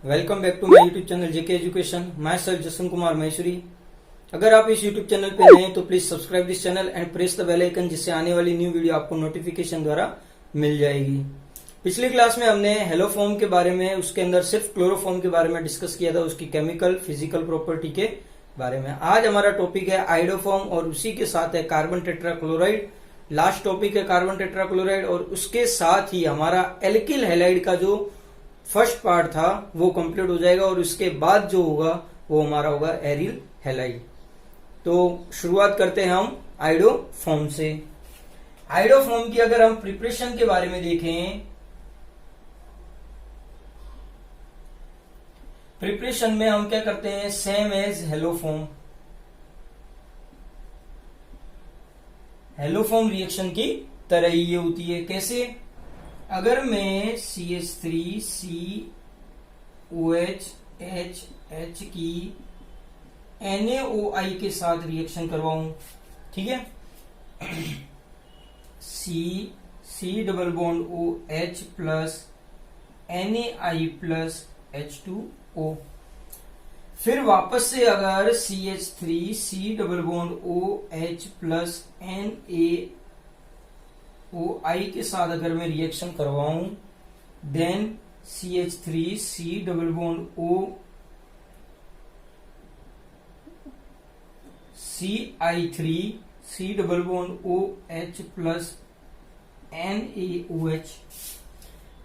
Welcome back to my YouTube channel JK education. Myself Jasan Kumar Mysuri. अगर आप इस YouTube channel पे नए हैं तो please subscribe this channel and press the bell icon, जिससे आने वाली न्यू वीडियो आपको नोटिफिकेशन द्वारा मिल जाएगी। पिछली क्लास में हमने हेलोफॉर्म के बारे में, उसके अंदर सिर्फ क्लोरोफॉर्म के बारे में डिस्कस किया था, उसकी केमिकल फिजिकल प्रॉपर्टी के बारे में। आज हमारा टॉपिक है आइडोफॉर्म और उसी के साथ है कार्बन टेट्राक्लोराइड। लास्ट टॉपिक है कार्बन टेट्राक्लोराइड और उसके साथ ही हमारा एल्किल हैलाइड का जो फर्स्ट पार्ट था वो कंप्लीट हो जाएगा और उसके बाद जो होगा वो हमारा होगा एरिल हैलाइड। तो शुरुआत करते हैं हम आइडोफॉर्म से। आइडोफॉर्म की अगर हम प्रिपरेशन के बारे में देखें, प्रिपरेशन में हम क्या करते हैं, same as haloform. Haloform reaction की तरह ही ये होती है। कैसे? अगर मैं CH3COOH की NaOI के साथ रिएक्शन करवाऊं, ठीक है, C double bond OH plus NaI plus H2O। फिर वापस से अगर CH3C double bond OH plus NaOI के साथ अगर मैं रिएक्शन करवाऊं, then CH3C double bond CI3C double bond OH plus NaOH।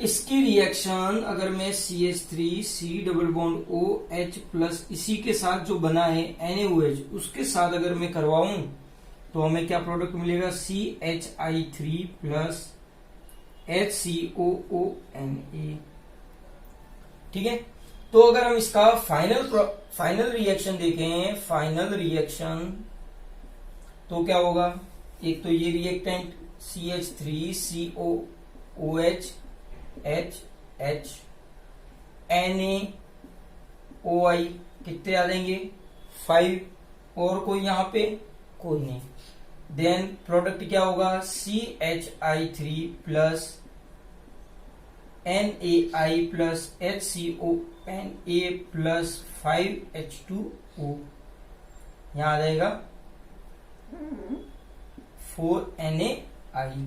इसकी रिएक्शन अगर मैं CH3C double bond OH plus इसी के साथ जो बना है NaOH उसके साथ अगर मैं करवाऊं तो हमें क्या प्रोडक्ट मिलेगा, CHI3 प्लस HCOONA। ठीक है, तो अगर हम इसका फाइनल रिएक्शन देखें, फाइनल रिएक्शन तो क्या होगा, एक तो ये रिएक्टेंट CH3COOH H NaOI कितने आ जाएंगे, 5, और कोई यहां पे कोई नहीं। देन प्रोडक्ट क्या होगा, CHI3 plus NaI plus HCONA plus 5H2O, यहां आ जाएगा 4NaI।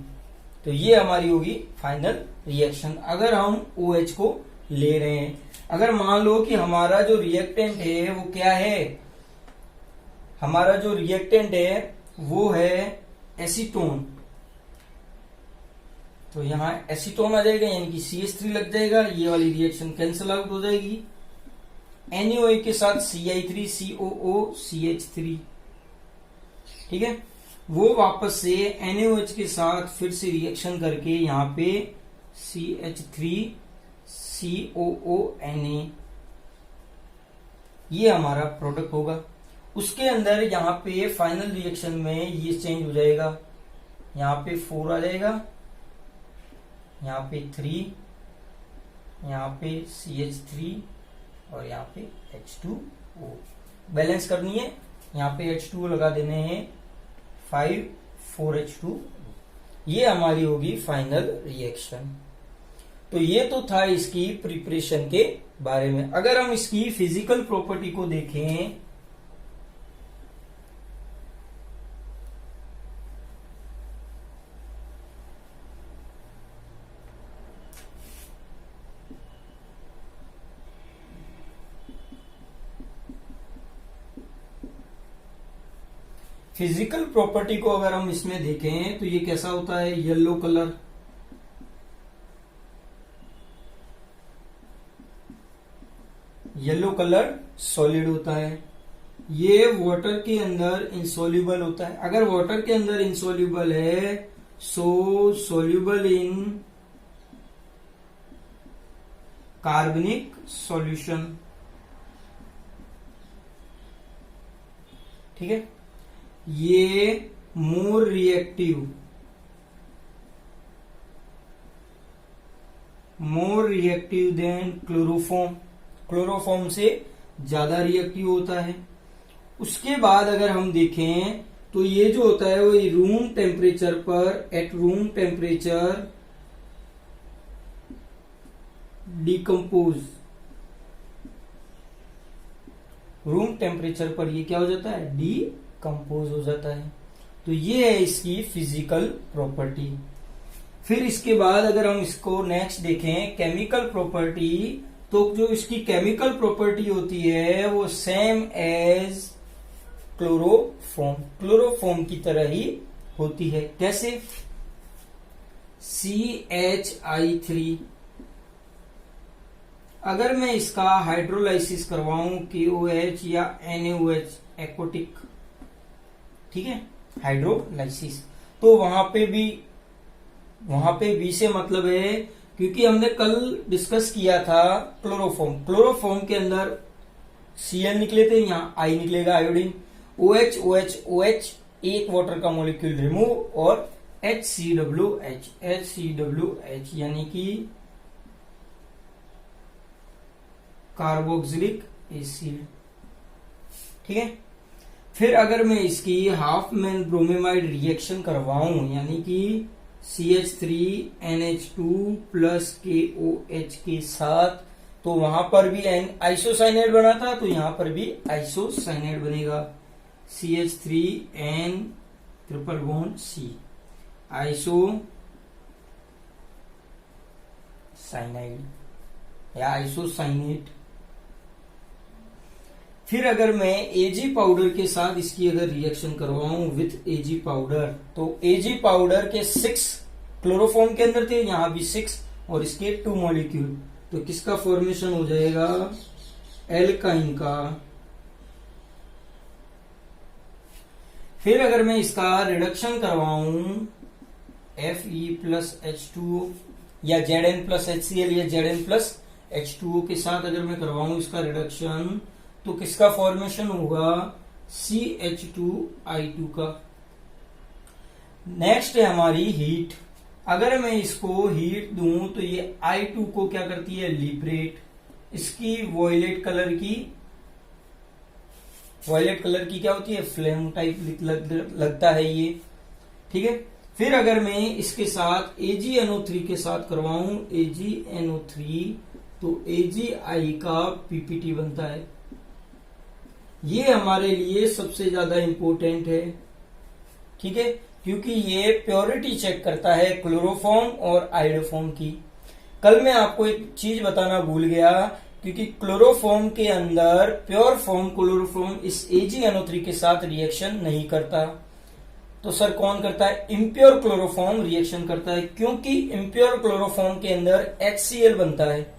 तो ये हमारी होगी फाइनल रिएक्शन अगर हम OH को ले रहे हैं। अगर मान लो कि हमारा जो रिएक्टेंट है वो क्या है, हमारा जो रिएक्टेंट है वो है एसीटोन, तो यहां एसीटोन आ जाएगा, यानी कि CH3 लग जाएगा, ये वाली रिएक्शन कैंसिल आउट हो जाएगी। NaOH के साथ CI3COOCH3, ठीक है, वो वापस से NaOH के साथ फिर से रिएक्शन करके यहां पे CH3COONA, ये हमारा प्रोडक्ट होगा। उसके अंदर यहाँ पे फाइनल रिएक्शन में ये चेंज हो जाएगा, यहाँ पे 4 आ जाएगा, यहाँ पे 3, यहाँ पे CH3 और यहाँ पे H2O। बैलेंस करनी है, यहाँ पे H2O लगा देने हैं 5 4H2। ये हमारी होगी फाइनल रिएक्शन। तो ये तो था इसकी प्रिपरेशन के बारे में। अगर हम इसकी फिजिकल प्रॉपर्टी को देखें, फिजिकल प्रॉपर्टी को अगर हम इसमें देखें तो ये कैसा होता है, yellow colour, yellow colour solid होता है। ये वाटर के अंदर इंसॉल्युबल होता है। अगर वाटर के अंदर इंसॉल्युबल है सो सॉल्युबल इन कार्बनिक सॉल्यूशन, ठीक है। ये more reactive than chloroform, chloroform से ज्यादा रिएक्टिव होता है। उसके बाद अगर हम देखें तो ये जो होता है वो रूम टेम्परेचर पर, at room temperature decompose room temperature पर ये क्या हो जाता है, डीकंपोज हो जाता है। तो ये है इसकी फिजिकल प्रॉपर्टी। फिर इसके बाद अगर हम इसको नेक्स्ट देखें केमिकल प्रॉपर्टी, तो जो इसकी केमिकल प्रॉपर्टी होती है वो सेम एज क्लोरोफॉर्म, क्लोरोफॉर्म की तरह ही होती है। कैसे? CH3 अगर मैं इसका हाइड्रोलाइसिस करवाऊं KOH या NaOH एक्वटिक, ठीक है, हाइड्रोलाइसिस, तो वहां पे भी से मतलब है, क्योंकि हमने कल डिस्कस किया था क्लोरोफॉर्म, क्लोरोफॉर्म के अंदर Cl निकले थे, यहाँ I निकलेगा आयोडीन, OH OH OH एक वाटर का मॉलिक्यूल रिमूव और HCWH यानी कि कार्बोक्सिलिक एसिड, ठीक है। फिर अगर मैं इसकी हाफ मैन ब्रोमेमाइड रिएक्शन करवाऊं यानी कि CH3NH2 प्लस KOH के साथ, तो वहां पर भी आइसोसाइनाइड बना था, तो यहां पर भी आइसोसाइनाइड बनेगा, CH3N triple bond C, isocyanide या आइसोसाइनेट। फिर अगर मैं Ag पाउडर के साथ इसकी अगर रिएक्शन करवाऊं विथ Ag पाउडर, तो Ag पाउडर के 6 क्लोरोफॉर्म के अंदर थे, यहां भी 6 और इसके 2 मॉलिक्यूल, तो किसका फॉर्मेशन हो जाएगा, एल्काइन का। फिर अगर मैं इसका रिडक्शन करवाऊं Fe प्लस H2O या Zn प्लस HCl या Zn प्लस H2O के साथ अगर मैं करवाऊं इसका रिडक्शन, तो किसका फॉर्मेशन होगा, CH2I2 का। नेक्स्ट है हमारी हीट। अगर मैं इसको हीट दूं तो ये I2 को क्या करती है, लिबरेट, इसकी वॉयलेट कलर की क्या होती है, फ्लेम टाइप लगता है ये, ठीक है। फिर अगर मैं इसके साथ AgNO3 के साथ करवाऊं AgNO3, तो AgI का PPT बनता है। ये हमारे लिए सबसे ज्यादा इंपॉर्टेंट है, ठीक है, क्योंकि ये प्योरिटी चेक करता है क्लोरोफॉर्म और आइडोफॉर्म की। कल मैं आपको एक चीज बताना भूल गया, क्योंकि क्लोरोफॉर्म के अंदर प्योर फॉर्म क्लोरोफॉर्म इस AgNO3 के साथ रिएक्शन नहीं करता, तो सर कौन करता है, इम्प्योर क्लोरोफॉर्म रिएक्शन करता है, क्योंकि इम्प्योर क्लोरोफॉर्म के अंदर HCl बनता है,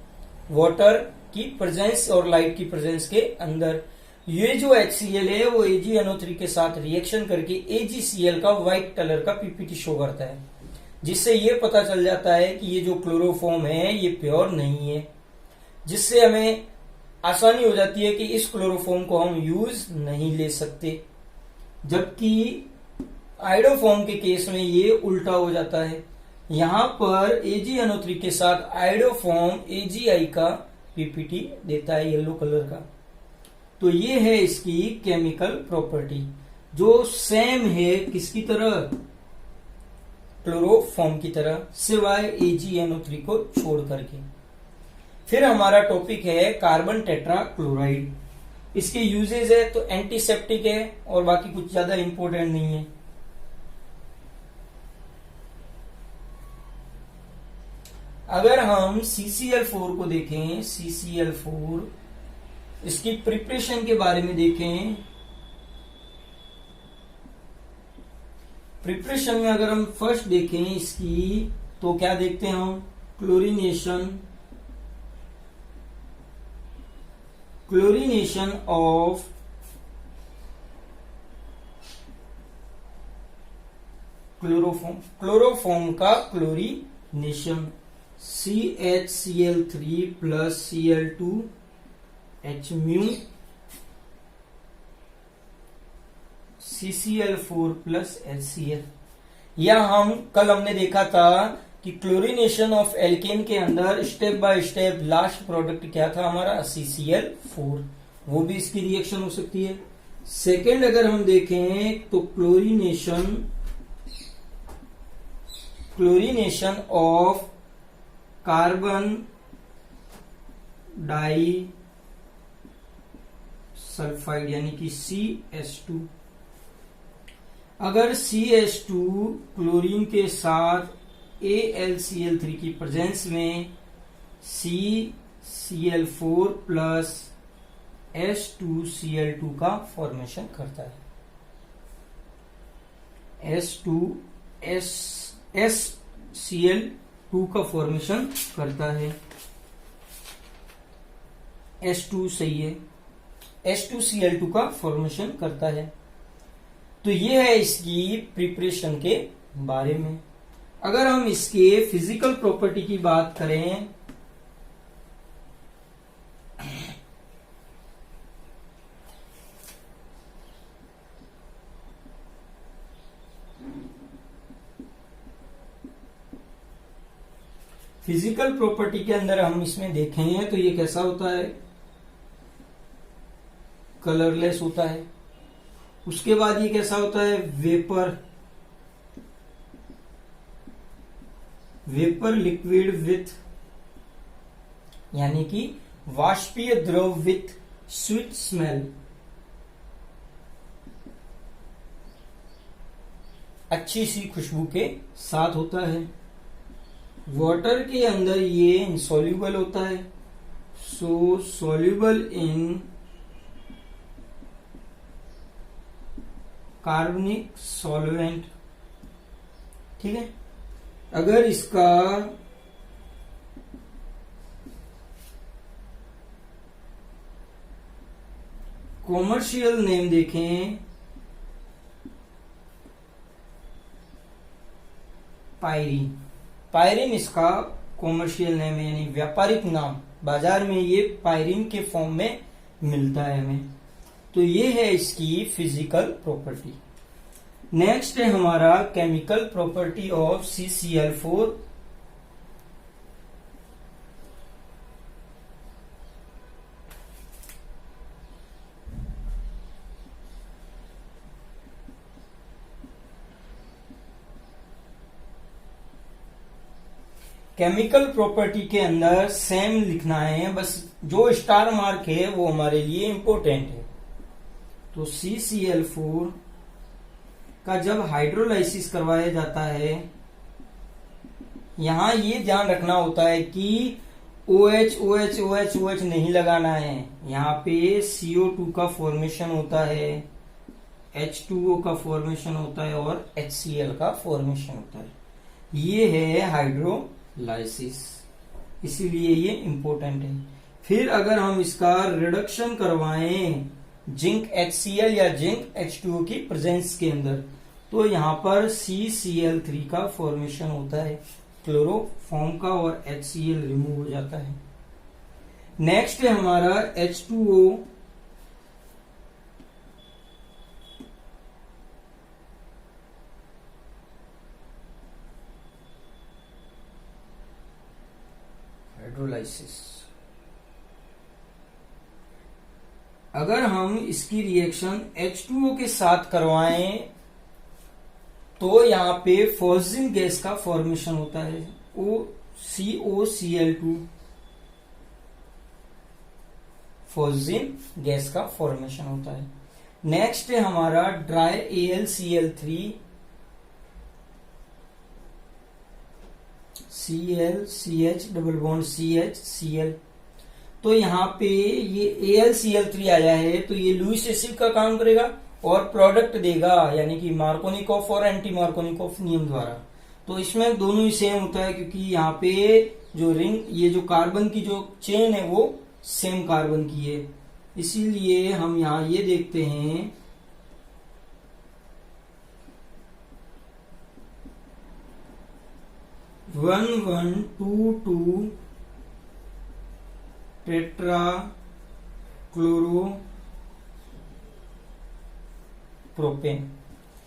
वाटर की प्रेजेंस और लाइट की प्रेजेंस के अंदर। ये जो HCl है वो AgNO3 के साथ रिएक्शन करके AgCl का व्हाइट कलर का PPT शो करता है, जिससे ये पता चल जाता है कि ये जो क्लोरोफॉर्म है ये प्योर नहीं है, जिससे हमें आसानी हो जाती है कि इस क्लोरोफॉर्म को हम यूज नहीं ले सकते। जबकि आइडोफॉर्म के केस में ये उल्टा हो जाता है, यहां पर AgNO3 के साथ आइडोफॉर्म AgI का PPT देता है येलो कलर का। तो ये है इसकी केमिकल प्रॉपर्टी, जो सेम है किसकी तरह, क्लोरोफॉर्म की तरह, सिवाय AgNO3 को छोड़ करके। फिर हमारा टॉपिक है कार्बन टेट्रा क्लोराइड। इसके यूजेज है तो एंटीसेप्टिक है और बाकी कुछ ज्यादा इंपॉर्टेंट नहीं है। अगर हम CCl4 को देखें, CCl4 इसकी प्रिपरेशन के बारे में देखें, प्रिपरेशन में अगर हम फर्स्ट देखें इसकी, तो क्या देखते हैं हम, क्लोरीनेशन ऑफ क्लोरोफॉर्म का chlorination, CHCl3 plus Cl2 H mu CCl4 plus HCl। या हमने देखा था कि क्लोरीनेशन ऑफ एल्केन के अंदर step by step last product क्या था हमारा, CCl4, वो भी इसकी रिएक्शन हो सकती है। सेकेंड अगर हम देखें तो chlorination of carbon disulphide यानी कि CH2। अगर CH2 क्लोरीन के साथ AlCl3 की प्रेजेंस में CCl4 प्लस H2Cl2 का फॉर्मेशन करता है। SCl2 का फॉर्मेशन करता है। H2 सही है, H2Cl2 का फॉर्मेशन करता है। तो ये है इसकी प्रिपरेशन के बारे में। अगर हम इसके फिजिकल प्रॉपर्टी की बात करें, फिजिकल प्रॉपर्टी के अंदर हम इसमें देखें तो ये कैसा होता है, कलरलेस होता है। उसके बाद ये कैसा होता है, वेपर लिक्विड विथ, यानी कि वाष्पीय द्रव विथ स्वीट स्मेल, अच्छी सी खुशबू के साथ होता है। वाटर के अंदर ये इनसॉल्युबल होता है, सो सॉल्युबल इन कार्बनिक सॉल्वेंट। ठीक है। अगर इसका कॉमर्शियल नेम देखें, पायरीन इसका कॉमर्शियल नेम है, यानी व्यापारिक नाम। बाजार में ये पायरीन के फॉर्म में मिलता है हमें। तो ये है इसकी फिजिकल प्रॉपर्टी। नेक्स्ट है हमारा chemical property of CCl4। Chemical property के अंदर सेम लिखना है, बस जो स्टार मार्क है वो हमारे लिए इंपॉर्टेंट है। तो CCl4 का जब हाइड्रोलाइसिस करवाया जाता है, यहां ये ध्यान रखना होता है कि OH OH OH OH नहीं लगाना है। यहाँ पे CO2 का फॉर्मेशन होता है, H2O का फॉर्मेशन होता है और HCl का फॉर्मेशन होता है। ये है हाइड्रोलाइसिस, इसीलिए ये इंपॉर्टेंट है। फिर अगर हम इसका रिडक्शन करवाएं जिंक HCl या जिंक H2O की प्रेजेंस के अंदर, तो यहां पर CCl3 का फॉर्मेशन होता है क्लोरोफॉर्म का और HCl रिमूव हो जाता है। नेक्स्ट है हमारा H2O। हाइड्रोलाइसिस, अगर हम इसकी रिएक्शन H2O के साथ करवाएं तो यहां पे फॉस्जिन गैस का फॉर्मेशन होता है, COCl2, फॉस्जिन गैस का फॉर्मेशन होता है। नेक्स्ट है हमारा dry AlCl3, Cl CH double bond CH Cl। तो यहाँ पे ये AlCl3 आया है, तो ये लुईस एसिड का काम करेगा और प्रोडक्ट देगा, यानी कि मार्कोनिकॉफ और एंटी मार्कोनिकॉफ नियम द्वारा। तो इसमें दोनों ही सेम होता है, क्योंकि यहाँ पे जो रिंग, ये जो कार्बन की जो चेन है वो सेम कार्बन की है। इसीलिए हम यहाँ ये देखते हैं 1122 टेट्रा क्लोरो प्रोपेन,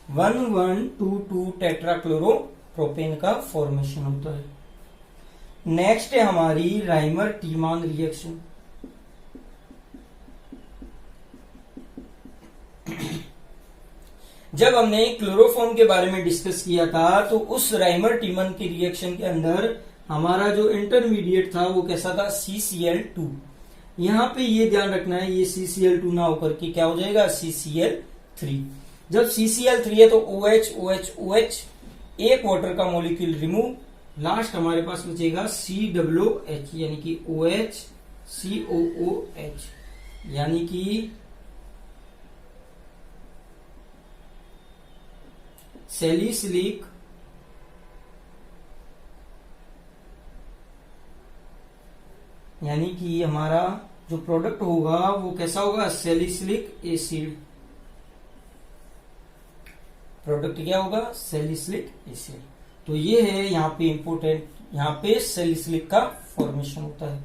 1122 टेट्राक्लोरोप्रोपेन का फॉर्मेशन होता है। नेक्स्ट है हमारी राइमर टीमान रिएक्शन। जब हमने क्लोरोफॉर्म के बारे में डिस्कस किया था, तो उस राइमर टीमन की रिएक्शन के अंदर हमारा जो इंटरमीडिएट था वो कैसा था, CCl2। यहाँ पे ये ध्यान रखना है ये CCl2 ना होकर के क्या हो जाएगा CCl3। जब CCl3 है तो OH OH OH, एक वाटर का मॉलिक्यूल रिमूव, लास्ट हमारे पास बचेगा COOH यानी कि OH COOH यानी कि सैलिसिलिक यानी कि हमारा जो प्रोडक्ट होगा वो कैसा होगा सैलिसिलिक एसिड। प्रोडक्ट क्या होगा सैलिसिलिक एसिड। तो ये है यहाँ पे इंपोर्टेंट, यहाँ पे सैलिसिलिक का फॉर्मेशन होता है।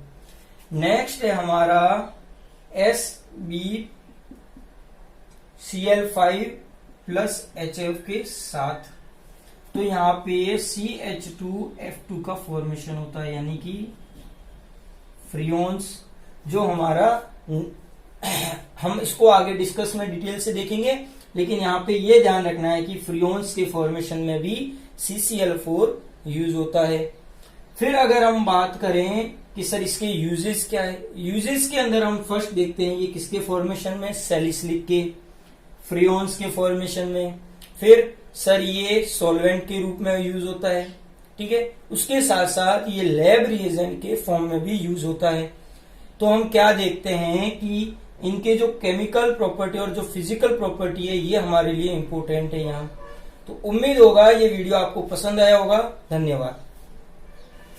नेक्स्ट है हमारा SbCl5 प्लस HF के साथ, तो यहाँ पे CH2F2 का फॉर्मेशन होता है यानी कि फ्रियोन्स, जो हमारा हम इसको आगे डिस्कस में डिटेल से देखेंगे, लेकिन यहाँ पे ये ध्यान रखना है कि फ्रियोन्स के फॉर्मेशन में भी CCl4 यूज होता है। फिर अगर हम बात करें कि सर इसके यूजेस क्या है, यूजेस के अंदर हम फर्स्ट देखते हैं ये किसके फॉर्मेशन में सैलिसिलिक के, फ्रियोन्स के फॉर्मेशन में। फिर सर ये सॉल्वेंट के रूप में यूज होता है, ठीक है। उसके साथ साथ ये लैब रिएजेंट के फॉर्म में भी यूज होता है। तो हम क्या देखते हैं कि इनके जो केमिकल प्रॉपर्टी और जो फिजिकल प्रॉपर्टी है ये हमारे लिए इंपॉर्टेंट है यहाँ। तो उम्मीद होगा ये वीडियो आपको पसंद आया होगा। धन्यवाद।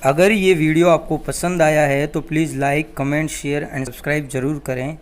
अगर ये वीडियो आपको पसंद आया है तो please like, comment, share and subscribe जरूर करें।